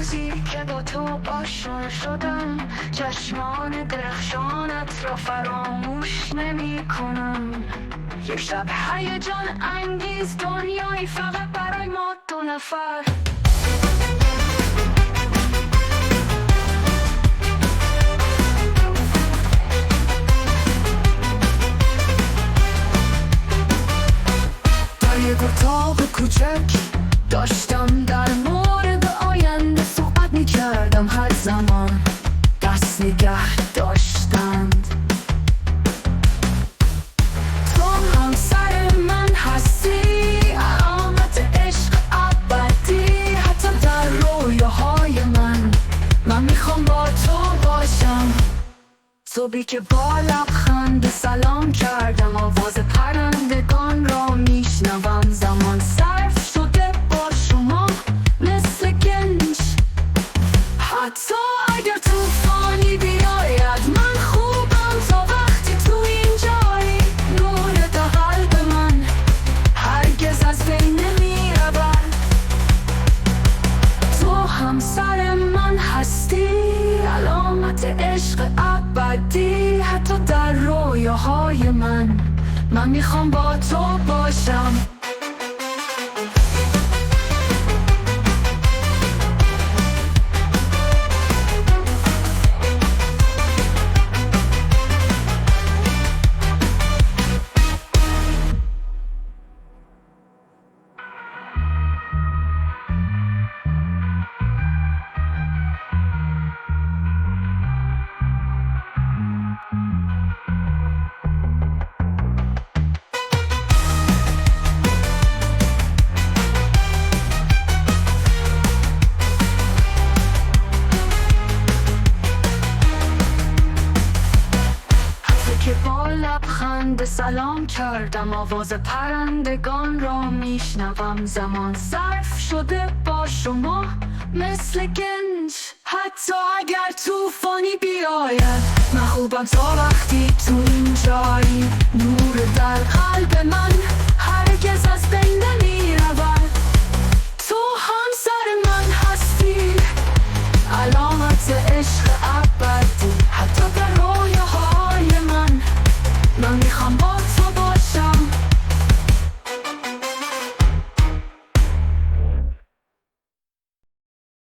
روزی که با تو آشنا شدم، چشمان درخشانت را فراموش نمی کنم. یک شب هیجان انگیز، دنیایی فقط برای ما دو نفر. در یک اتاق کوچک داشتم در مورد آینده صحبت می کردم. هر زمان دست نگه داشتند. تو همسر من هستی، علامت عشق ابدی. حتی در رویاهای من میخوام با تو باشم. صبحی که با لبخند سلام کردم، آواز پرندگان را میشنوم. زمان صرف شده با شما مثل گنج. حتی اگر طوفانی بیاید، من خوبم تا وقتی تو اینجایی. نور در قلب من هرگز از بین نمیرود. تو همسر من هستی، علامت عشق ابدی. حتی در رویاهای من میخوام با تو باشم. که با لبخند سلام کردم، آواز پرندگان را میشنوم. زمان صرف شده با شما مثل گنج. حتی اگر طوفانی بیاید، من خوبم تا وقتی تو اینجایی. نور در قلب من هرگز از